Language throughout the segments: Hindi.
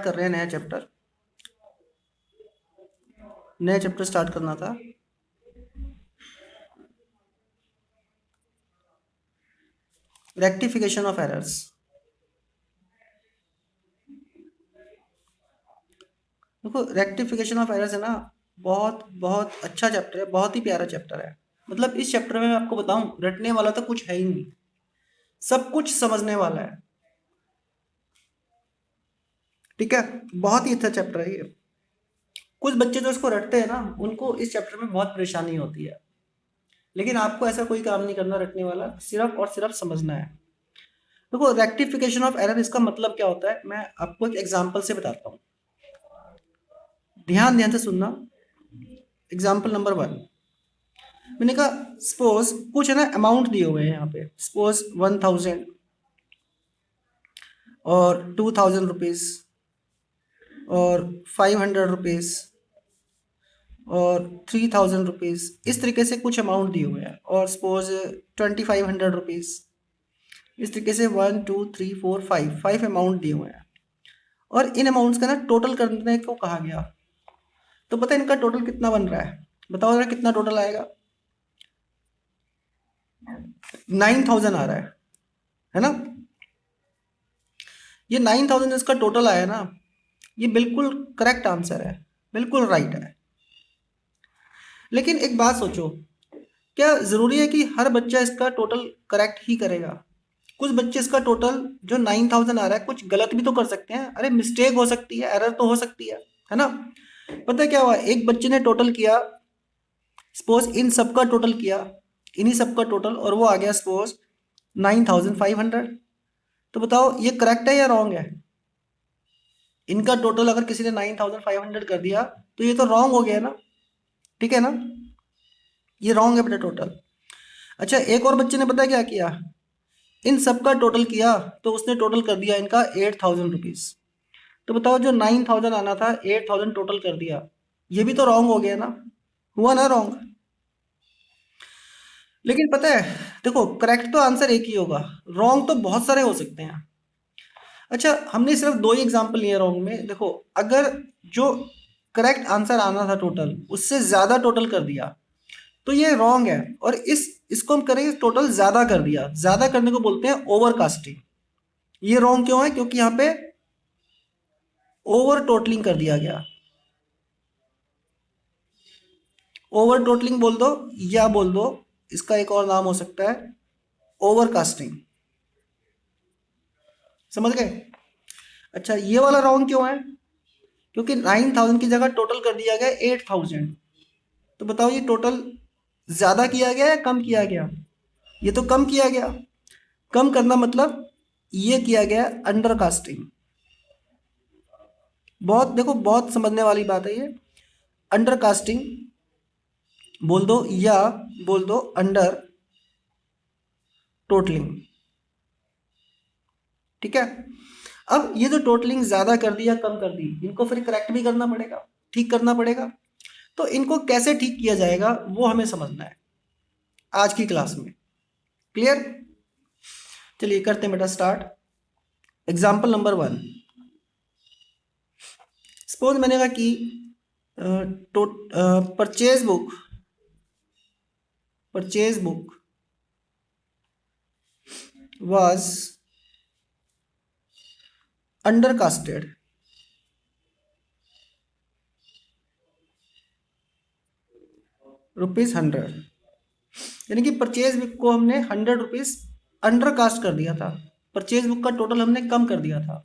कर रहे हैं नया चैप्टर स्टार्ट करना था। Rectification of errors. देखो रेक्टिफिकेशन ऑफ एरर्स है ना, बहुत बहुत अच्छा चैप्टर है, बहुत ही प्यारा चैप्टर है। मतलब इस चैप्टर में मैं आपको बताऊं, रटने वाला तो कुछ है ही नहीं, सब कुछ समझने वाला है। ठीक है, बहुत ही अच्छा चैप्टर है ये। कुछ बच्चे जो इसको रटते हैं ना, उनको इस चैप्टर में बहुत परेशानी होती है, लेकिन आपको ऐसा कोई काम नहीं करना रटने वाला, सिर्फ और सिर्फ समझना है। देखो रेक्टिफिकेशन ऑफ एरर, इसका मतलब क्या होता है, मैं आपको एक एग्जांपल से बताता हूँ। ध्यान ध्यान से सुनना। एग्जांपल नंबर 1, मैंने कहा सपोज कुछ है ना अमाउंट दिए हुए हैं यहाँ पे, सपोज 1000 और 2000 रुपीज़ और 500 रुपीज़ और 3000 रुपीज़, इस तरीके से कुछ अमाउंट दिए हुए हैं। और सपोज 2500 रुपीज़, इस तरीके से 1 2 3 4 5 अमाउंट दिए हुए हैं। और इन अमाउंट्स का ना टोटल करने को कहा गया। तो पता है इनका टोटल कितना बन रहा है, बताओ जरा कितना टोटल आएगा। 9000 आ रहा है ना। ये 9000 इसका टोटल आया ना, ये बिल्कुल करेक्ट आंसर है, बिल्कुल राइट है। लेकिन एक बात सोचो, क्या ज़रूरी है कि हर बच्चा इसका टोटल करेक्ट ही करेगा? कुछ बच्चे इसका टोटल जो 9000 आ रहा है कुछ गलत भी तो कर सकते हैं। अरे मिस्टेक हो सकती है, एरर तो हो सकती है ना। पता है क्या हुआ, एक बच्चे ने टोटल किया, सपोज इन सब का टोटल किया, इन्हीं सब का टोटल, और वो आ गया सपोज 9500। तो बताओ ये करेक्ट है या रॉन्ग है? इनका टोटल अगर किसी ने 9500 कर दिया तो ये तो रॉन्ग हो गया ना, ठीक है ना, ये रॉन्ग है बेटा टोटल। अच्छा एक और बच्चे ने पता है क्या किया, इन सब का टोटल किया, तो उसने टोटल कर दिया इनका 8000 रुपीज़। तो बताओ जो 9000 आना था 8000 टोटल कर दिया, ये भी तो रॉन्ग हो गया ना, हुआ ना रॉन्ग। लेकिन पता है देखो करेक्ट तो आंसर एक ही होगा, रॉन्ग तो बहुत सारे हो सकते हैं। अच्छा हमने सिर्फ दो ही एग्जांपल लिए रॉन्ग में। देखो अगर जो करेक्ट आंसर आना था टोटल उससे ज़्यादा टोटल कर दिया तो ये रॉन्ग है। और इसको हम करेंगे टोटल ज़्यादा कर दिया, ज़्यादा करने को बोलते हैं ओवरकास्टिंग। ये रॉन्ग क्यों है? क्योंकि यहाँ पे ओवर टोटलिंग कर दिया गया। ओवर टोटलिंग बोल दो या बोल दो इसका एक और नाम हो सकता है ओवरकास्टिंग। समझ गए? अच्छा ये वाला रॉन्ग क्यों है? क्योंकि 9000 की जगह टोटल कर दिया गया 8000। तो बताओ ये टोटल ज़्यादा किया गया या कम किया गया? ये तो कम किया गया। कम करना मतलब ये किया गया अंडर कास्टिंग। बहुत देखो बहुत समझने वाली बात है ये। अंडर कास्टिंग बोल दो या बोल दो अंडर टोटलिंग। ठीक है, अब ये जो टोटलिंग ज़्यादा कर दी या कम कर दी, इनको फिर करेक्ट भी करना पड़ेगा, ठीक करना पड़ेगा। तो इनको कैसे ठीक किया जाएगा वो हमें समझना है आज की क्लास में। क्लियर? चलिए करते हैं बेटा स्टार्ट। एग्जाम्पल नंबर 1, सपोज मैंने कहा कि परचेज बुक was undercasted ₹100। यानी कि परचेज बुक को हमने 100 रुपीज़ अंडरकास्ट कर दिया था, परचेज बुक का टोटल हमने कम कर दिया था।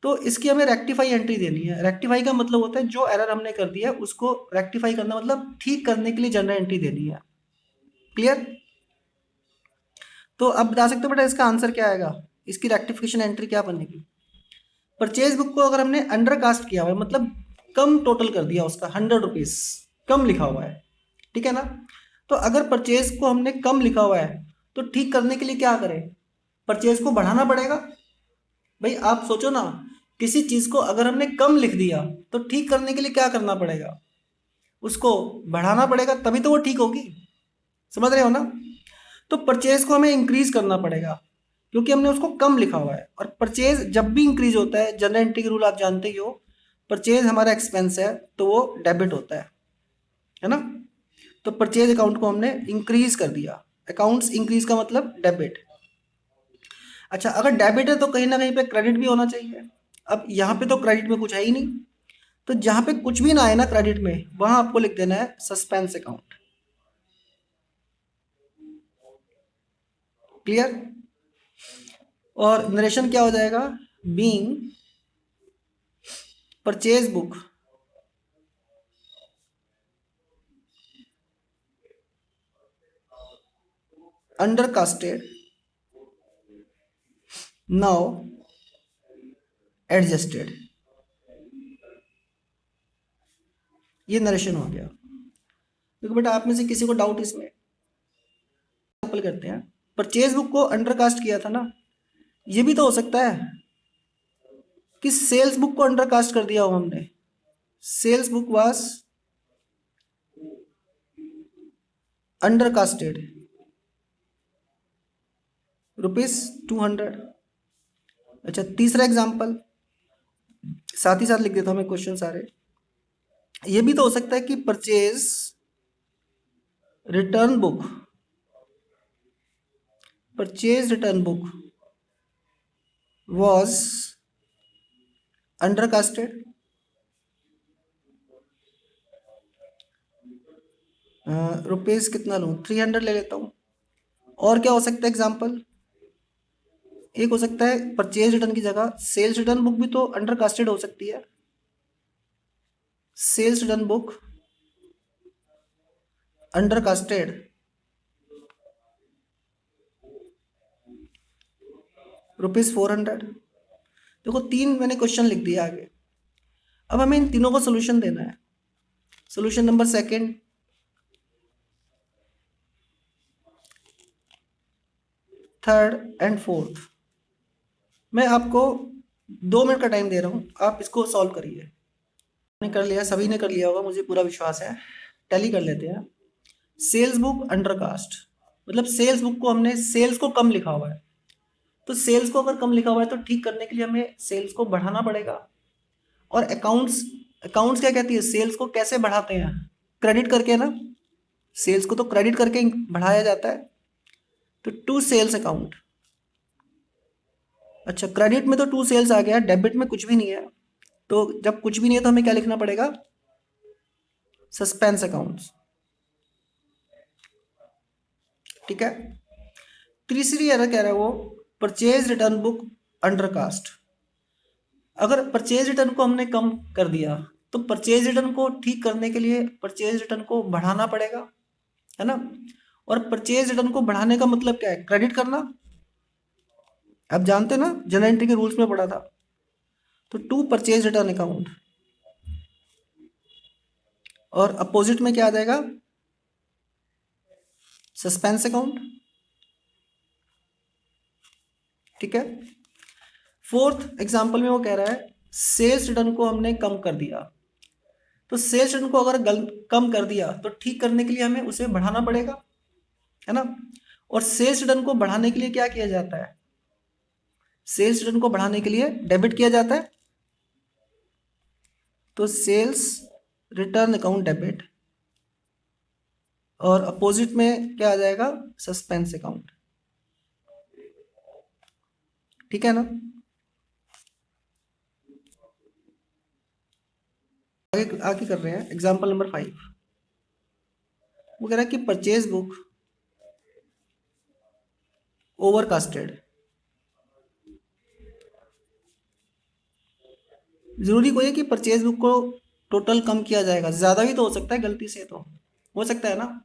तो इसकी हमें रेक्टिफाई एंट्री देनी है। रेक्टिफाई का मतलब होता है जो एरर हमने कर दिया है उसको रेक्टिफाई करना, मतलब ठीक करने के लिए जनरल एंट्री देनी है। क्लियर? तो अब बता सकते हो बेटा इसका आंसर क्या आएगा, इसकी रेक्टिफिकेशन एंट्री क्या बनेगी? परचेज बुक को अगर हमने अंडरकास्ट किया हुआ है मतलब कम टोटल कर दिया, उसका 100 रुपीज़ कम लिखा हुआ है, ठीक है ना। तो अगर परचेज को हमने कम लिखा हुआ है तो ठीक करने के लिए क्या करें? परचेज को बढ़ाना पड़ेगा। भाई आप सोचो ना, किसी चीज़ को अगर हमने कम लिख दिया तो ठीक करने के लिए क्या करना पड़ेगा? उसको बढ़ाना पड़ेगा, तभी तो वो ठीक होगी। समझ रहे हो ना? तो परचेज को हमें इंक्रीज करना पड़ेगा। क्योंकि हमने उसको कम लिखा हुआ है। और परचेज जब भी इंक्रीज होता है, जनरल एंट्री के रूल आप जानते ही हो, परचेज हमारा एक्सपेंस है तो वो डेबिट होता है ना। तो परचेज अकाउंट को हमने इंक्रीज कर दिया, अकाउंट्स इंक्रीज का मतलब डेबिट। अच्छा, अगर डेबिट है तो कहीं ना कहीं पे क्रेडिट भी होना चाहिए। अब यहाँ पे तो क्रेडिट में कुछ है ही नहीं, तो जहाँ पे कुछ भी ना आए ना क्रेडिट में, वहां आपको लिख देना है सस्पेंस अकाउंट। क्लियर। और नरेशन क्या हो जाएगा, being purchase book undercasted now adjusted. ये नरेशन हो गया। देखो बेटा, आप में से किसी को डाउट इसमें, एग्जाम्पल करते हैं। परचेज बुक को अंडरकास्ट किया था ना, ये भी तो हो सकता है कि सेल्स बुक को अंडरकास्ट कर दिया हो हमने। Sales book was undercasted ₹200। अच्छा, तीसरा एग्जाम्पल साथ ही साथ लिख देता हूं मैं क्वेश्चन सारे। ये भी तो हो सकता है कि purchase return book, purchase return book was undercasted. Rupees कितना लूँ, 300 ले लेता हूँ। और क्या हो सकता है एग्जाम्पल, एक हो सकता है परचेज रिटर्न की जगह सेल्स रिटर्न बुक भी तो अंडरकास्टेड हो सकती है। Sales return book undercasted ₹400। देखो, 3 मैंने क्वेश्चन लिख दिया आगे। अब हमें इन तीनों को सोल्यूशन देना है। Solution number second, third and fourth. मैं आपको 2 मिनट का टाइम दे रहा हूँ, आप इसको सॉल्व करिए। मैंने कर लिया, सभी ने कर लिया होगा, मुझे पूरा विश्वास है। टैली कर लेते हैं। सेल्स बुक अंडरकास्ट मतलब सेल्स बुक को हमने सेल्स को कम लिखा हुआ है, तो सेल्स को अगर कम लिखा हुआ है तो ठीक करने के लिए हमें सेल्स को बढ़ाना पड़ेगा। और अकाउंट्स, अकाउंट्स क्या कहती है, सेल्स को कैसे बढ़ाते हैं, क्रेडिट करके ना। सेल्स को तो क्रेडिट करके बढ़ाया जाता है। तो टू सेल्स अकाउंट। अच्छा, क्रेडिट में तो टू सेल्स आ गया, डेबिट में कुछ भी नहीं है। तो जब कुछ भी नहीं है तो हमें क्या लिखना पड़ेगा, सस्पेंस अकाउंट्स। ठीक है। तीसरी एरर कह रहा है वो, परचेज रिटर्न बुक अंडरकास्ट। अगर परचेज रिटर्न को हमने कम कर दिया तो परचेज रिटर्न को ठीक करने के लिए परचेज रिटर्न को बढ़ाना पड़ेगा, है ना। और परचेज रिटर्न को बढ़ाने का मतलब क्या है, क्रेडिट करना। आप जानते हैं ना, जनरल एंट्री के रूल्स में पढ़ा था। तो टू परचेज रिटर्न अकाउंट, और अपोजिट में क्या आ जाएगा, सस्पेंस अकाउंट। ठीक है। फोर्थ एग्जांपल में वो कह रहा है सेल्स रिटर्न को हमने कम कर दिया। तो सेल्स रिटर्न को अगर कम कर दिया तो ठीक करने के लिए हमें उसे बढ़ाना पड़ेगा, है ना। और सेल्स रिटर्न को बढ़ाने के लिए क्या किया जाता है, सेल्स रिटर्न को बढ़ाने के लिए डेबिट किया जाता है। तो सेल्स रिटर्न अकाउंट डेबिट, और अपोजिट में क्या आ जाएगा, सस्पेंस अकाउंट। ठीक है ना। आगे आगे कर रहे हैं, एग्जाम्पल नंबर 5। वो कह रहा है कि परचेज बुक ओवरकास्टेड। जरूरी कोई है कि परचेज बुक को टोटल कम किया जाएगा, ज्यादा भी तो हो सकता है, गलती से तो हो सकता है ना।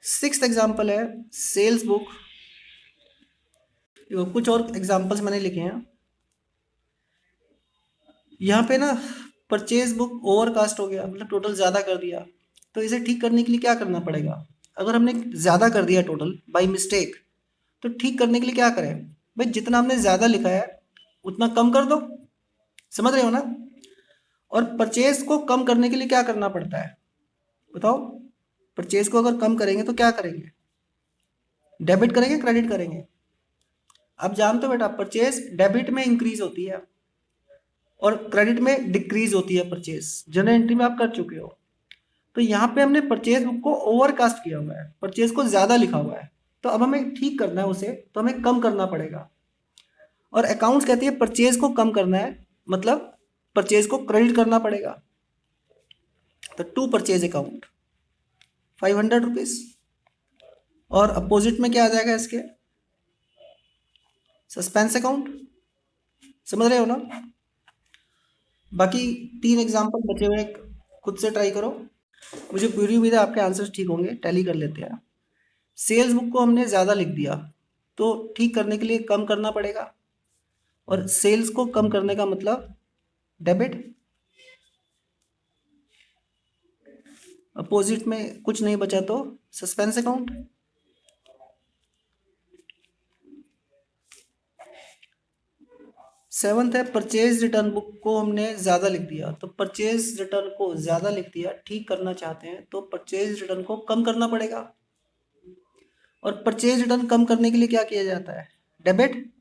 6th एग्जाम्पल है सेल्स बुक। कुछ और एग्जाम्पल्स मैंने लिखे हैं यहाँ पे ना। परचेज बुक ओवरकास्ट हो गया, मतलब टोटल ज़्यादा कर दिया। तो इसे ठीक करने के लिए क्या करना पड़ेगा, अगर हमने ज़्यादा कर दिया टोटल बाय मिस्टेक, तो ठीक करने के लिए क्या करें भाई, जितना हमने ज़्यादा लिखा है उतना कम कर दो। समझ रहे हो ना। और परचेज को कम करने के लिए क्या करना पड़ता है, बताओ। परचेज को अगर कम करेंगे तो क्या करेंगे, डेबिट करेंगे क्रेडिट करेंगे, आप जानते हो बेटा, परचेज डेबिट में इंक्रीज होती है और क्रेडिट में डिक्रीज होती है परचेज। जनरल एंट्री में आप कर चुके हो। तो यहाँ पे हमने परचेज बुक को ओवरकास्ट किया हुआ है, परचेज को ज्यादा लिखा हुआ है। तो अब हमें ठीक करना है उसे, तो हमें कम करना पड़ेगा। और अकाउंट्स कहती है परचेज को कम करना है, मतलब परचेज को क्रेडिट करना पड़ेगा। तो टू परचेज अकाउंट 500 रुपीज। और अपोजिट में क्या आ जाएगा इसके? Suspense account. समझ रहे हो ना? बाकी 3 एग्जाम्पल बचे हुए हैं, खुद से ट्राई करो। मुझे पूरी उम्मीद है आपके आंसर्स ठीक होंगे। टैली कर लेते हैं। सेल्स बुक को हमने ज़्यादा लिख दिया, तो ठीक करने के लिए कम करना पड़ेगा। और सेल्स को कम करने का मतलब डेबिट। अपोजिट में कुछ नहीं बचा तो सस्पेंस अकाउंट। सेवंथ है परचेज रिटर्न बुक को हमने ज़्यादा लिख दिया, तो परचेज रिटर्न को ज़्यादा लिख दिया, ठीक करना चाहते हैं तो परचेज रिटर्न को कम करना पड़ेगा। और परचेज रिटर्न कम करने के लिए क्या किया जाता है? डेबिट।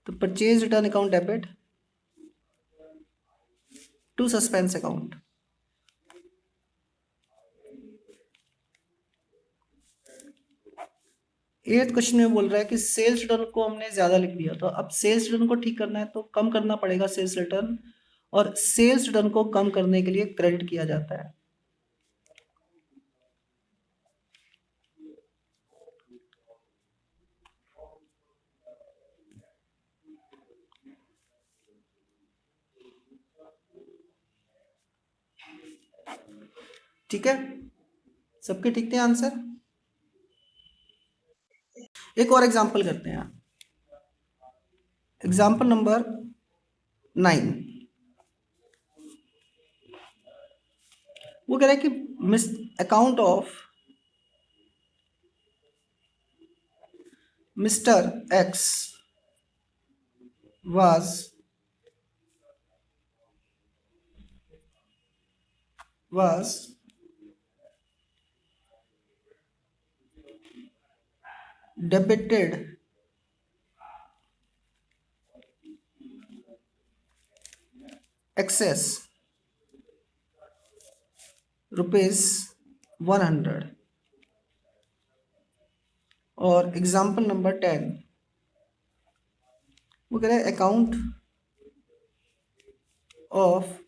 तो purchase return account debit to suspense account. Eighth question में बोल रहा है कि सेल्स रिटर्न को हमने ज़्यादा लिख दिया, तो अब सेल्स रिटर्न को ठीक करना है तो कम करना पड़ेगा सेल्स रिटर्न। और सेल्स रिटर्न को कम करने के लिए क्रेडिट किया जाता है। ठीक है, सबके ठीक थे आंसर? एक और एग्जांपल करते हैं। Example number 9। वो कह रहा है कि miss account of mister x was debited excess ₹100। और एग्जाम्पल नंबर 10, वो कह रहे हैं account of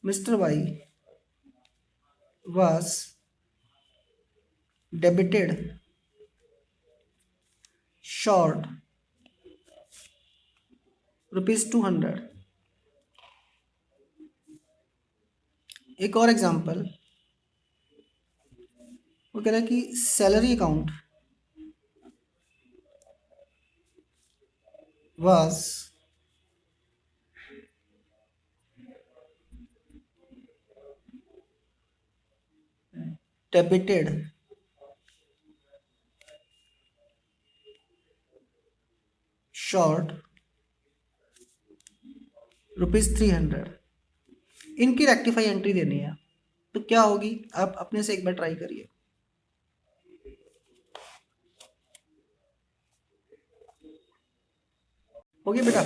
mister Y was debited short ₹200। एक और एग्जाम्पल, वो कह रहा है कि salary account was debited short ₹300। इनकी रेक्टिफाई एंट्री देनी है, तो क्या होगी? आप अपने से एक बार ट्राई करिए। होगी बेटा?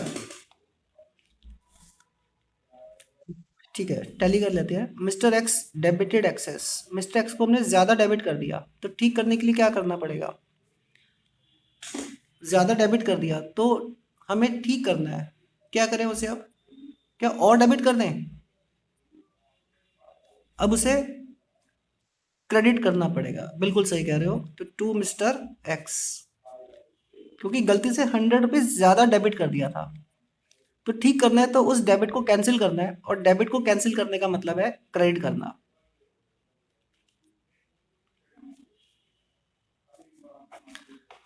ठीक है, टैली कर लेते हैं। Mister X debited excess, mister X को हमने ज़्यादा डेबिट कर दिया, तो ठीक करने के लिए क्या करना पड़ेगा? ज़्यादा डेबिट कर दिया तो हमें ठीक करना है, क्या करें उसे? अब क्या और डेबिट कर दें? अब उसे क्रेडिट करना पड़ेगा। बिल्कुल सही कह रहे हो। तो टू मिस्टर एक्स, क्योंकि गलती से 100 रुपीज़ ज़्यादा डेबिट कर दिया था, तो ठीक करना है तो उस डेबिट को कैंसिल करना है, और डेबिट को कैंसिल करने का मतलब है क्रेडिट करना।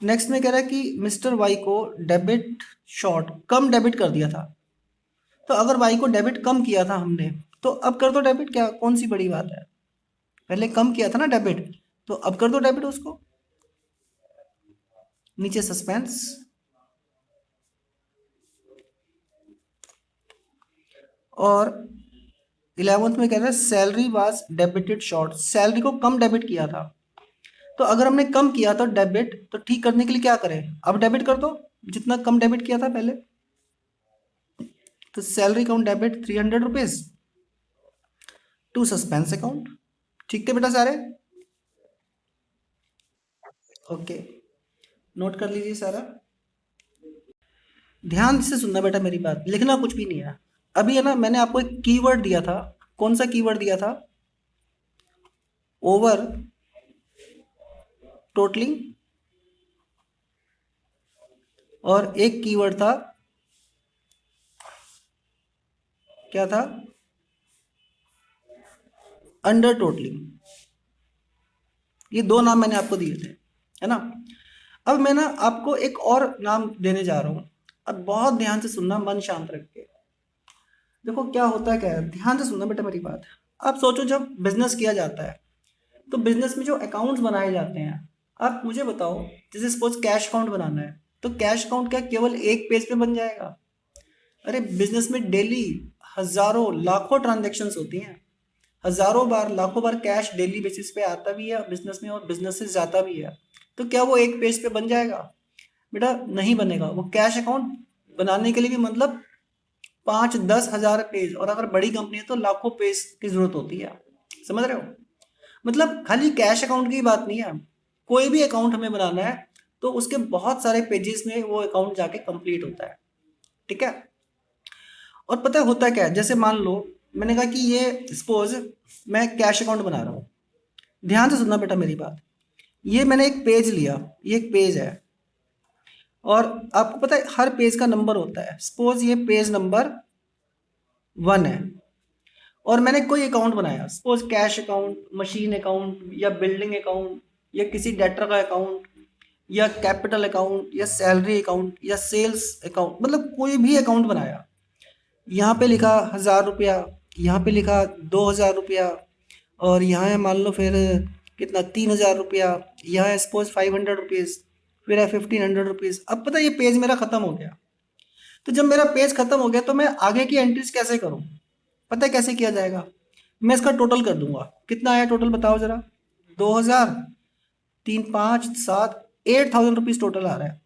नेक्स्ट में कह रहा है कि मिस्टर वाई को डेबिट शॉर्ट कम डेबिट कर दिया था। तो अगर वाई को डेबिट कम किया था हमने, तो अब कर दो डेबिट, क्या कौन सी बड़ी बात है? पहले कम किया था ना डेबिट, तो अब कर दो डेबिट उसको। नीचे सस्पेंस। और 11th में कह रहा है salary was debited short, salary को कम डेबिट किया था, तो अगर हमने कम किया तो डेबिट, तो ठीक करने के लिए क्या करें, अब डेबिट कर दो जितना कम डेबिट किया था पहले। तो salary account debit 300 rupees to suspense account. ठीक थे बेटा सारे? ओके, नोट कर लीजिए सारा। ध्यान से सुनना बेटा मेरी बात, लिखना कुछ भी नहीं है। अभी है ना, मैंने आपको एक कीवर्ड दिया था। कौन सा कीवर्ड दिया था? Over totalling. और एक कीवर्ड था, क्या था? Under totalling. ये दो नाम मैंने आपको दिए थे, है ना। अब मैं ना आपको एक और नाम देने जा रहा हूँ। अब बहुत ध्यान से सुनना, मन शांत रख के। देखो क्या होता है, क्या है, ध्यान से सुनना बेटा मेरी बात। आप सोचो जब बिजनेस किया जाता है तो बिजनेस में जो अकाउंट्स बनाए जाते हैं, आप मुझे बताओ, जैसे सपोज कैश अकाउंट बनाना है, तो कैश अकाउंट क्या केवल एक पेज पे बन जाएगा? अरे बिजनेस में डेली हजारों लाखों ट्रांजेक्शन्स होती हैं। हजारों बार लाखों बार कैश डेली बेसिस पे आता भी है बिजनेस में, और बिजनेस से जाता भी है। तो क्या वो एक पेज पे बन जाएगा? बेटा नहीं बनेगा। वो कैश अकाउंट बनाने के लिए भी मतलब 5-10 हजार पेज, और अगर बड़ी कंपनी है तो लाखों पेज की जरूरत होती है। समझ रहे हो? मतलब खाली कैश अकाउंट की बात नहीं है, कोई भी अकाउंट हमें बनाना है तो उसके बहुत सारे पेजेस में वो अकाउंट जाके कंप्लीट होता है। ठीक है? और पता है होता क्या है, जैसे मान लो मैंने कहा कि ये सपोज मैं कैश अकाउंट बना रहा हूँ। ध्यान से सुनना बेटा मेरी बात। ये मैंने एक पेज लिया, ये एक पेज है, और आपको पता है हर पेज का नंबर होता है। सपोज ये पेज नंबर 1 है, और मैंने कोई अकाउंट बनाया, suppose cash account, machine account, या बिल्डिंग अकाउंट, या किसी डेटर का अकाउंट, या कैपिटल अकाउंट, या सैलरी अकाउंट, या सेल्स अकाउंट, मतलब कोई भी अकाउंट बनाया। यहाँ पे लिखा 1000 रुपया, यहाँ पे लिखा 2000 रुपया, और यहाँ है मान लो फिर कितना 3000 रुपया, यहाँ है सपोज 500 रुपीज़, फिर है 1500 रुपीज़। अब पता है ये पेज मेरा ख़त्म हो गया। तो जब मेरा पेज ख़त्म हो गया तो मैं आगे की एंट्रीज कैसे करूँ? पता है कैसे किया जाएगा? मैं इसका टोटल कर दूंगा। कितना आया टोटल बताओ ज़रा? 2000, 3, 5, 7, 8000 रुपीज़ टोटल आ रहा है।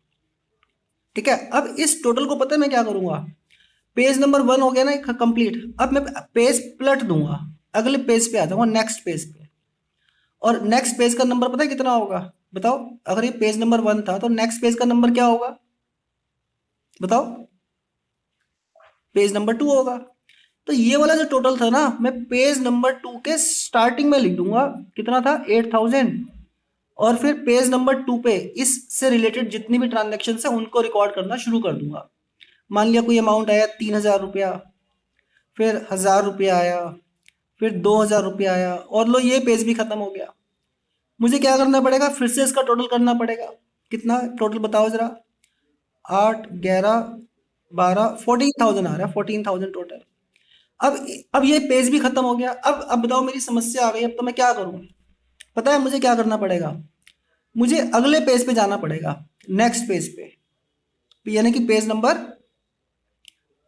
ठीक है? अब इस टोटल को पता है मैं क्या करूँगा? पेज नंबर 1 हो गया ना कंप्लीट। अब मैं पेज पलट दूंगा, अगले पेज पे आ जाऊंगा, नेक्स्ट पेज पे। और नेक्स्ट पेज का नंबर पता है कितना होगा? बताओ। अगर ये पेज नंबर 1 था तो नेक्स्ट पेज का नंबर क्या होगा? बताओ। पेज नंबर 2 होगा। तो ये वाला जो टोटल था ना, मैं पेज नंबर 2 के स्टार्टिंग में लिख दूंगा। कितना था? 8000। और फिर पेज नंबर 2 पे इससे रिलेटेड जितनी भी ट्रांजेक्शन है उनको रिकॉर्ड करना शुरू कर दूंगा। मान लिया कोई अमाउंट आया 3000 रुपया, फिर 1000 रुपया आया, फिर 2000 रुपया आया, और लो ये पेज भी खत्म हो गया। मुझे क्या करना पड़ेगा? फिर से इसका टोटल करना पड़ेगा। कितना टोटल बताओ जरा? 8, 11, 12, 14,000 आ रहा है, 14,000 टोटल। अब ये पेज भी खत्म हो गया। अब बताओ मेरी समस्या आ गई, अब तो मैं क्या करूँ? पता है मुझे क्या करना पड़ेगा? मुझे अगले पेज पे जाना पड़ेगा, नेक्स्ट पेज पे, यानी कि पेज नंबर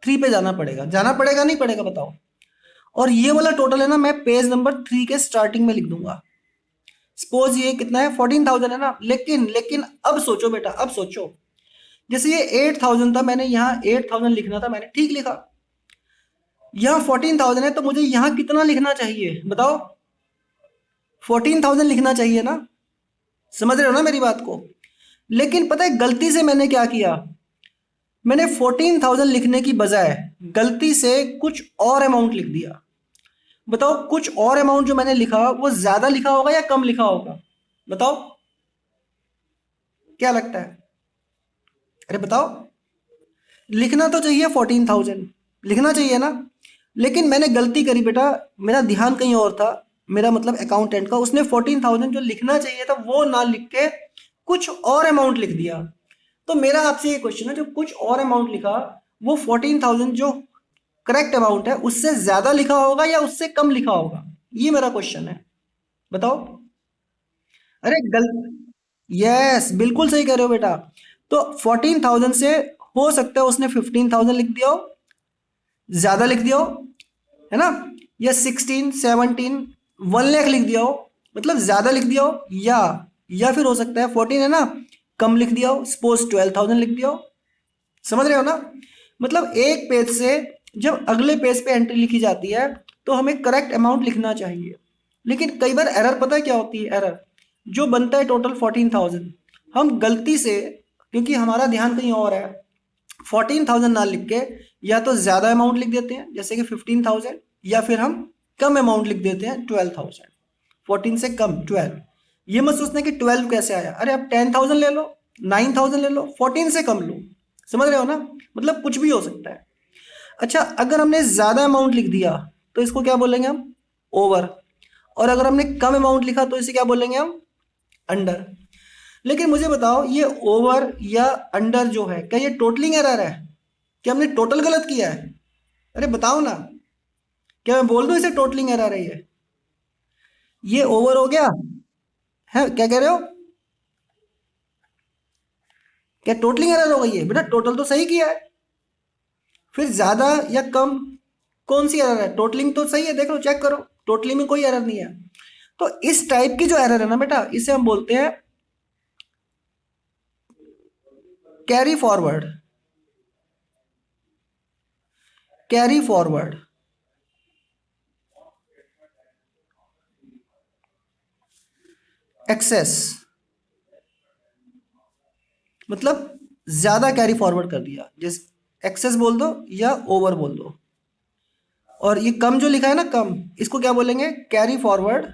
3 पे जाना पड़ेगा नहीं पड़ेगा बताओ? और ये वाला टोटल है ना, मैं पेज नंबर 3 के स्टार्टिंग में लिख दूंगा। सपोज ये कितना है? 14,000 है ना। लेकिन लेकिन अब सोचो बेटा, अब सोचो, जैसे ये 8,000 था, मैंने यहाँ 8,000 लिखना था, मैंने ठीक लिखा। यहाँ 14,000 है तो मुझे यहाँ कितना लिखना चाहिए बताओ? 14,000 लिखना चाहिए ना। समझ रहे हो ना मेरी बात को? लेकिन पता है गलती से मैंने क्या किया? मैंने 14,000 लिखने की बजाय गलती से कुछ और अमाउंट लिख दिया। बताओ, कुछ और अमाउंट जो मैंने लिखा वो ज्यादा लिखा होगा या कम लिखा होगा? बताओ, क्या लगता है? अरे बताओ। लिखना तो चाहिए 14,000, लिखना चाहिए ना। लेकिन मैंने गलती करी बेटा, मेरा ध्यान कहीं और था। मेरा मतलब अकाउंटेंट का, उसने 14,000 जो लिखना चाहिए था वो ना लिख के कुछ और अमाउंट लिख दिया। तो मेरा आपसे ये क्वेश्चन है, जो कुछ और अमाउंट लिखा वो 14,000 जो करेक्ट अमाउंट है उससे ज्यादा लिखा होगा या उससे कम लिखा होगा? ये मेरा क्वेश्चन है, बताओ। अरे यस, बिल्कुल सही कह रहे हो बेटा। तो 14,000 से हो सकता है उसने 15,000 लिख दिया हो, ज्यादा लिख दिया हो, है ना, या 16, 17, 1 लाख लिख दिया हो, मतलब ज्यादा लिख दिया हो, या या फिर हो सकता है 14 है ना, कम लिख दिया हो, सपोज 12,000 लिख दिया हो। समझ रहे हो ना? मतलब एक पेज से जब अगले पेज पे एंट्री लिखी जाती है तो हमें करेक्ट अमाउंट लिखना चाहिए। लेकिन कई बार एरर पता है क्या होती है? एरर जो बनता है टोटल 14,000, हम गलती से, क्योंकि हमारा ध्यान कहीं और है, 14,000 ना लिख के या तो ज़्यादा अमाउंट लिख देते हैं जैसे कि 15,000, या फिर हम कम अमाउंट लिख देते हैं 12,000। 14 से कम 12। ये मत सोचना कि 12 कैसे आया, अरे आप 10,000 ले लो, 9,000 ले लो, 14 से कम लो। समझ रहे हो ना? मतलब कुछ भी हो सकता है। अच्छा, अगर हमने ज़्यादा अमाउंट लिख दिया तो इसको क्या बोलेंगे हम? ओवर। और अगर हमने कम अमाउंट लिखा तो इसे क्या बोलेंगे हम? अंडर। लेकिन मुझे बताओ, ये ओवर या अंडर जो है, क्या ये टोटलिंग एरर है? क्या हमने टोटल गलत किया है? अरे बताओ ना, क्या मैं बोल दूं इसे टोटलिंग एरर है ये ओवर हो गया है? क्या कह रहे हो? क्या टोटलिंग एरर हो गई है? बेटा टोटल तो सही किया है, फिर ज्यादा या कम कौन सी एरर है? टोटलिंग तो सही है, देख लो, चेक करो, टोटलिंग में कोई एरर नहीं है। तो इस टाइप की जो एरर है ना बेटा, इसे हम बोलते हैं carry forward. Carry forward excess, मतलब ज्यादा कैरी फॉरवर्ड कर दिया, जिस एक्सेस बोल दो या ओवर बोल दो। और ये कम जो लिखा है ना, कम, इसको क्या बोलेंगे? Carry forward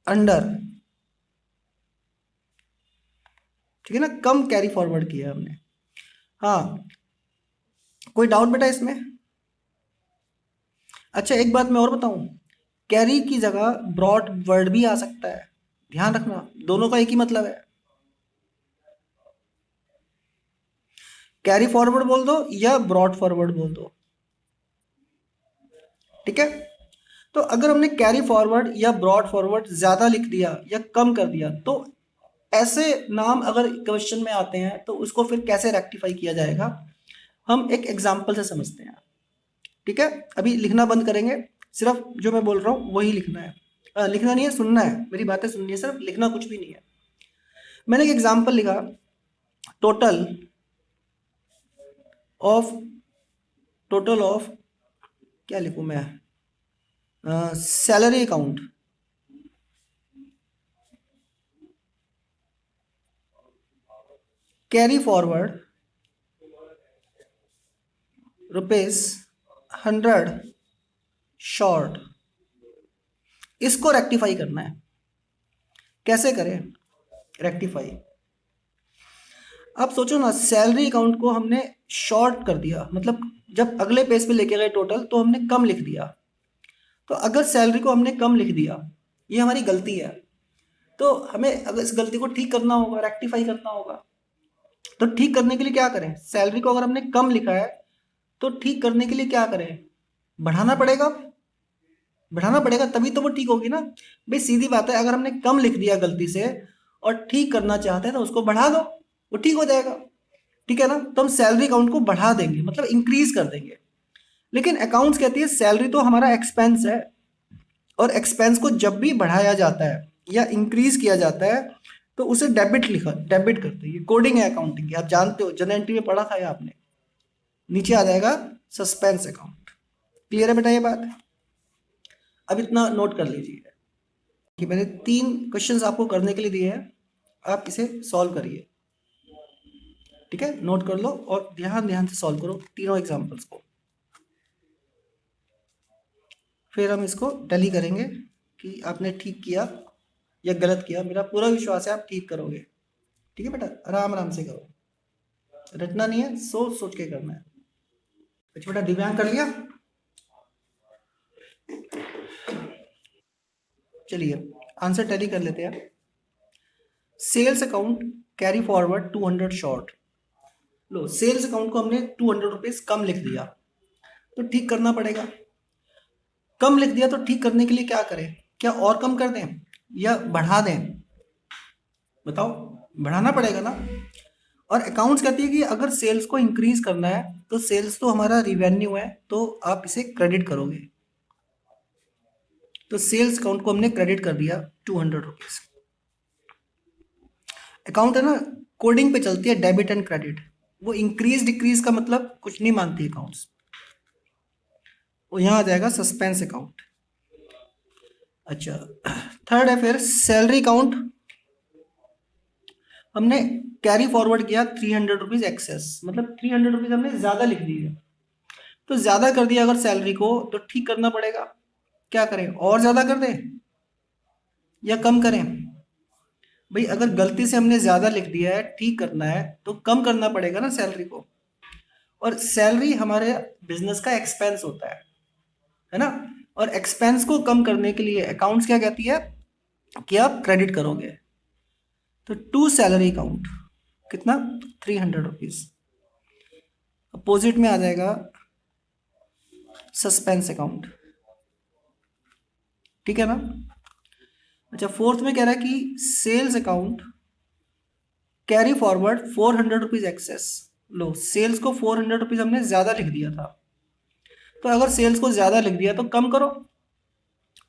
under. ठीक है ना? कम कैरी फॉरवर्ड किया है हमने। हाँ, कोई डाउट बेटा इसमें? अच्छा, एक बात मैं और बताऊं, कैरी की जगह ब्रॉड वर्ड भी आ सकता है, ध्यान रखना, दोनों का एक ही मतलब है। कैरी फॉरवर्ड बोल दो या ब्रॉड फॉरवर्ड बोल दो। ठीक है? तो अगर हमने कैरी फॉरवर्ड या ब्रॉड फॉरवर्ड ज्यादा लिख दिया या कम कर दिया, तो ऐसे नाम अगर क्वेश्चन में आते हैं तो उसको फिर कैसे रेक्टिफाई किया जाएगा, हम एक एग्जाम्पल से समझते हैं। ठीक है? अभी लिखना बंद करेंगे, सिर्फ जो मैं बोल रहा हूँ वही लिखना है। लिखना नहीं है, सुनना है, मेरी बातें सुननी है, सिर्फ लिखना कुछ भी नहीं है। मैंने एक एग्जाम्पल लिखा, टोटल ऑफ, टोटल ऑफ, क्या लिखूं मैं? Salary account carry forward rupees 100 short. इसको रेक्टिफाई करना है। कैसे करें रेक्टिफाई? आप सोचो ना, सैलरी अकाउंट को हमने शॉर्ट कर दिया, मतलब जब अगले पेज पे लेके गए टोटल तो हमने कम लिख दिया। तो अगर सैलरी को हमने कम लिख दिया, ये हमारी गलती है, तो हमें अगर इस गलती को ठीक करना होगा, रेक्टिफाई करना होगा। तो ठीक करने के लिए क्या करें? सैलरी को अगर हमने कम लिखा है तो ठीक करने के लिए क्या करें? बढ़ाना पड़ेगा। बढ़ाना पड़ेगा तभी तो वो ठीक होगी ना। भाई सीधी बात है, अगर हमने कम लिख दिया गलती से और ठीक करना चाहते हैं तो उसको बढ़ा दो, वो ठीक हो जाएगा। ठीक है ना? तो हम सैलरी अकाउंट को बढ़ा देंगे, मतलब इंक्रीज कर देंगे। लेकिन अकाउंट्स कहती है सैलरी तो हमारा एक्सपेंस है, और एक्सपेंस को जब भी बढ़ाया जाता है या इंक्रीज किया जाता है तो उसे डेबिट लिखा, डेबिट करते हैं। ये कोडिंग है अकाउंटिंग की, आप जानते हो, जनरल एंट्री में पढ़ा था ये आपने। नीचे आ जाएगा सस्पेंस अकाउंट। क्लियर है बेटा ये बात? अब इतना नोट कर लीजिए कि मैंने 3 क्वेश्चंस आपको करने के लिए दिए हैं, आप इसे सॉल्व करिए। ठीक है? नोट कर लो और ध्यान ध्यान से सॉल्व करो तीनों एग्जांपल्स को। फिर हम इसको टैली करेंगे कि आपने ठीक किया या गलत किया। मेरा पूरा विश्वास है आप ठीक करोगे। ठीक है बेटा? आराम आराम से करो, रटना नहीं है, सोच सोच के करना है। अच्छा बेटा, दिव्यांग कर लिया? चलिए आंसर टैली कर लेते हैं। Sales account carry forward 200 short. लो, सेल्स अकाउंट को हमने 200 रुपीज कम लिख दिया, तो ठीक करना पड़ेगा। कम लिख दिया तो ठीक करने के लिए क्या करें? क्या और कम कर दें या बढ़ा दें? बताओ, बढ़ाना पड़ेगा ना। और अकाउंट्स कहती है कि अगर सेल्स को इंक्रीज करना है तो सेल्स तो हमारा रिवेन्यू है, तो आप इसे क्रेडिट करोगे। तो सेल्स अकाउंट को हमने क्रेडिट कर दिया 200 रुपीज। अकाउंट है ना, कोडिंग पे चलती है, डेबिट एंड क्रेडिट। वो इंक्रीज डिक्रीज का मतलब कुछ नहीं मानती अकाउंट्स। वो यहाँ आ जाएगा सस्पेंस अकाउंट। अच्छा, थर्ड है फिर सैलरी अकाउंट। हमने कैरी फॉरवर्ड किया 300 रुपीज एक्सेस, मतलब 300 रुपीज हमने ज्यादा लिख दिए। तो ज्यादा कर दिया अगर सैलरी को तो ठीक करना पड़ेगा। क्या करें, और ज्यादा कर दें या कम करें? भाई अगर गलती से हमने ज्यादा लिख दिया है, ठीक करना है तो कम करना पड़ेगा ना सैलरी को। और सैलरी हमारे बिजनेस का एक्सपेंस होता है ना। और एक्सपेंस को कम करने के लिए अकाउंट्स क्या कहती है कि आप क्रेडिट करोगे। तो टू सैलरी अकाउंट कितना, 300 रुपीज। अपोजिट में आ जाएगा सस्पेंस अकाउंट। ठीक है ना। अच्छा, फोर्थ में कह रहा है कि sales account carry forward 400 rupees excess. लो, सेल्स को 400 रुपीज हमने ज्यादा लिख दिया था। तो अगर सेल्स को ज्यादा लिख दिया तो कम करो।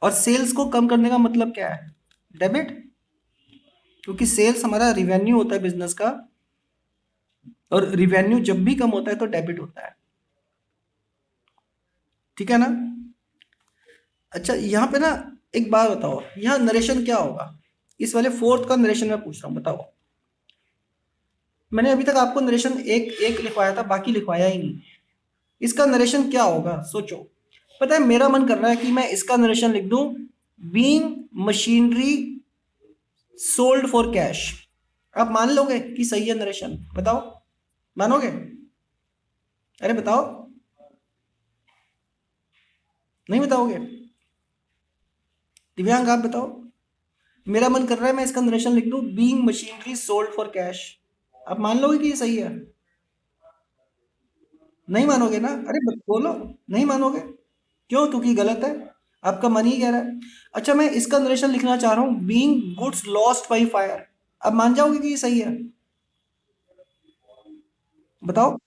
और सेल्स को कम करने का मतलब क्या है, डेबिट। क्योंकि सेल्स हमारा रिवेन्यू होता है बिजनेस का, और रिवेन्यू जब भी कम होता है तो डेबिट होता है। ठीक है ना। अच्छा, यहाँ पे ना एक बात बताओ, यहाँ नरेशन क्या होगा? इस वाले फोर्थ का नरेशन मैं पूछ रहा हूँ, बताओ। मैंने अभी तक आपको नरेशन एक एक लिखवाया था, बाकी लिखवाया ही नहीं। इसका नरेशन क्या होगा सोचो। पता है, मेरा मन कर रहा है कि मैं इसका नरेशन लिख दूं, being machinery sold for cash. आप मान लोगे कि सही है नरेशन? बताओ, मानोगे? अरे बताओ, नहीं बताओगे? दिव्यांग आप बताओ। मेरा मन कर रहा है मैं इसका नरेशन लिख दूं, being machinery sold for cash. आप मान लोगे कि ये सही है? नहीं मानोगे ना? अरे बोलो, नहीं मानोगे? क्यों? क्योंकि गलत है, आपका मन ही कह रहा है। अच्छा, मैं इसका नरेशन लिखना चाह रहा हूँ, being goods lost by fire. अब मान जाओगे कि ये सही है? बताओ।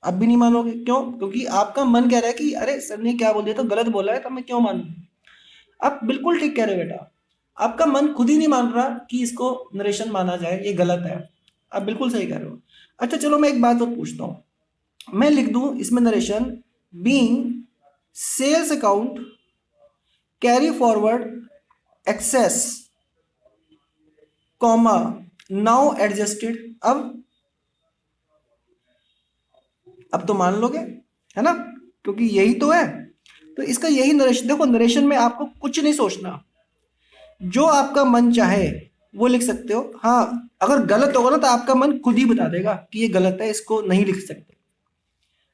अब भी नहीं मानोगे, क्यों? क्योंकि आपका मन कह रहा है कि अरे सर ने क्या बोल दिया, तो गलत बोला है, तो मैं क्यों मानूं। आप बिल्कुल ठीक कह रहे हो बेटा। आपका मन खुद ही नहीं मान रहा कि इसको नरेशन माना जाए, ये गलत है। आप बिल्कुल सही कह रहे हो। अच्छा चलो, मैं एक बात और पूछता हूँ। मैं लिख दूं इसमें narration, being sales account carry forward excess comma now adjusted. अब तो मान लोगे, है ना, क्योंकि यही तो है। तो इसका यही नरेशन, देखो नरेशन में आपको कुछ नहीं सोचना, जो आपका मन चाहे वो लिख सकते हो। हाँ, अगर गलत होगा ना तो आपका मन खुद ही बता देगा कि ये गलत है, इसको नहीं लिख सकते।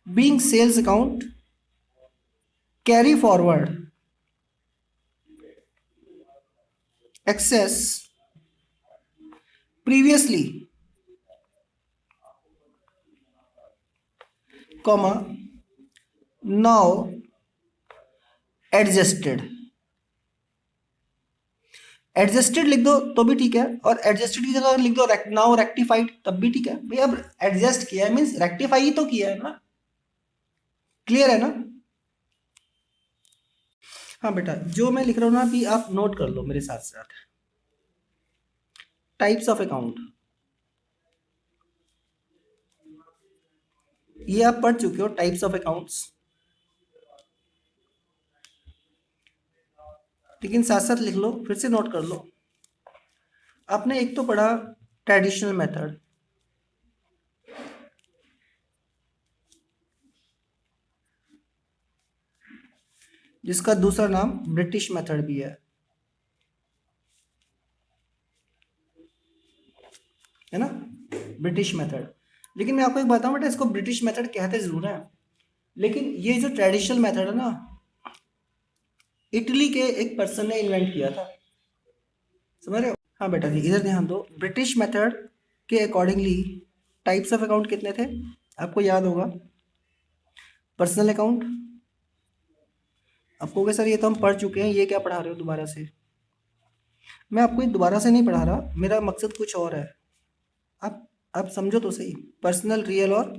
Being sales account carry forward excess previously comma now adjusted. Adjusted लिख दो तो भी ठीक है, और एडजस्टेड की जगह लिख दो नाउ रेक्टिफाइड, तब भी ठीक है भाई। अब एडजस्ट किया है मीन्स रेक्टिफाई ही तो किया है ना। क्लियर है ना? हाँ बेटा, जो मैं लिख रहा हूँ ना अभी, आप नोट कर लो मेरे साथ साथ। टाइप्स ऑफ अकाउंट, ये आप पढ़ चुके हो, टाइप्स ऑफ अकाउंट्स। लेकिन साथ साथ लिख लो, फिर से नोट कर लो। आपने एक तो पढ़ा ट्रेडिशनल मेथड, जिसका दूसरा नाम ब्रिटिश मेथड भी है ना, ब्रिटिश मेथड। लेकिन मैं आपको एक बताऊं बेटा, इसको ब्रिटिश मेथड कहते जरूर है, लेकिन ये जो ट्रेडिशनल मेथड है ना, इटली के एक पर्सन ने इन्वेंट किया था। समझ रहे हो? हाँ बेटा जी, इधर ध्यान दो। ब्रिटिश मेथड के अकॉर्डिंगली टाइप्स ऑफ अकाउंट कितने थे आपको याद होगा? पर्सनल अकाउंट, आप कहोगे सर ये तो हम पढ़ चुके हैं, ये क्या पढ़ा रहे हो दोबारा से? मैं आपको ये दोबारा से नहीं पढ़ा रहा, मेरा मकसद कुछ और है। आप आप समझो तो सही। पर्सनल, रियल और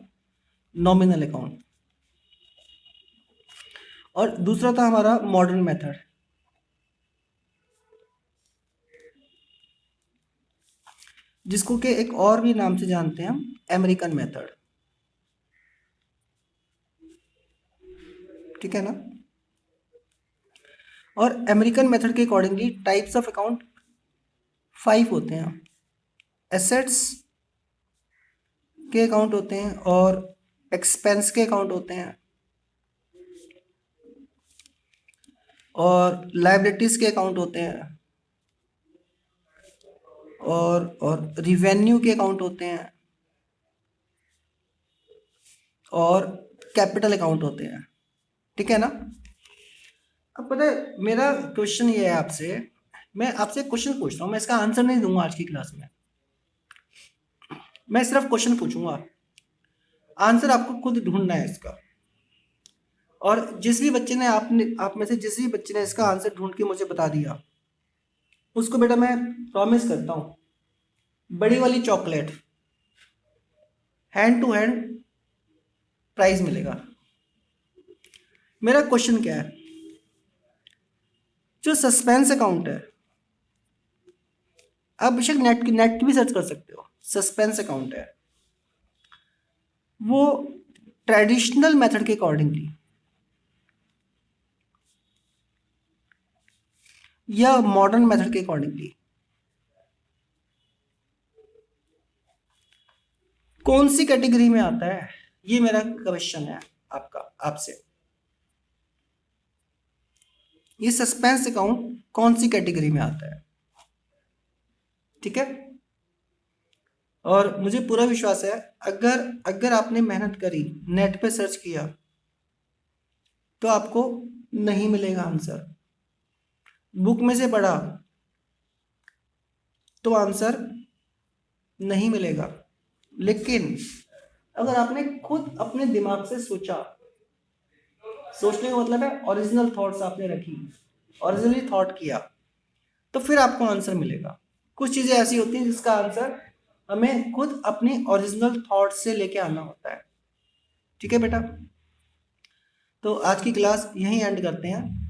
नॉमिनल अकाउंट। और दूसरा था हमारा मॉडर्न मेथड। जिसको कि एक और भी नाम से जानते हैं हम, अमेरिकन मेथड। ठीक है ना। और अमेरिकन मेथड के अकॉर्डिंगली टाइप्स ऑफ अकाउंट 5 होते हैं। एसेट्स के अकाउंट होते हैं और एक्सपेंस के अकाउंट होते हैं और लायबिलिटीज के अकाउंट होते हैं और रिवेन्यू के अकाउंट होते हैं और कैपिटल अकाउंट होते हैं। ठीक है ना। अब पता है मेरा क्वेश्चन ये है आपसे, मैं आपसे क्वेश्चन पूछ रहा हूँ, मैं इसका आंसर नहीं दूंगा आज की क्लास में, मैं सिर्फ क्वेश्चन पूछूंगा, आंसर आपको खुद ढूंढना है इसका। और जिस भी बच्चे ने आप में से जिस भी बच्चे ने इसका आंसर ढूंढ के मुझे बता दिया, उसको बेटा मैं प्रॉमिस करता हूँ बड़ी वाली chocolate, hand to hand prize मिलेगा। मेरा क्वेश्चन क्या है, जो सस्पेंस अकाउंट है, आप बेशक नेट भी सर्च कर सकते हो, सस्पेंस अकाउंट है वो ट्रेडिशनल मेथड के अकॉर्डिंगली या मॉडर्न मेथड के अकॉर्डिंगली कौन सी कैटेगरी में आता है, ये मेरा क्वेश्चन है आपसे। ये सस्पेंस अकाउंट कौन सी कैटेगरी में आता है। ठीक है। और मुझे पूरा विश्वास है अगर अगर आपने मेहनत करी, नेट पे सर्च किया, तो आपको नहीं मिलेगा आंसर। बुक में से पढ़ा तो आंसर नहीं मिलेगा। लेकिन अगर आपने खुद अपने दिमाग से सोचा, सोचने का मतलब है ओरिजिनल थॉट्स आपने रखी, ओरिजिनली थॉट किया, तो फिर आपको आंसर मिलेगा। कुछ चीज़ें ऐसी होती हैं जिसका आंसर हमें खुद अपनी ओरिजिनल थॉट से लेके आना होता है। ठीक है बेटा, तो आज की क्लास यहीं एंड करते हैं।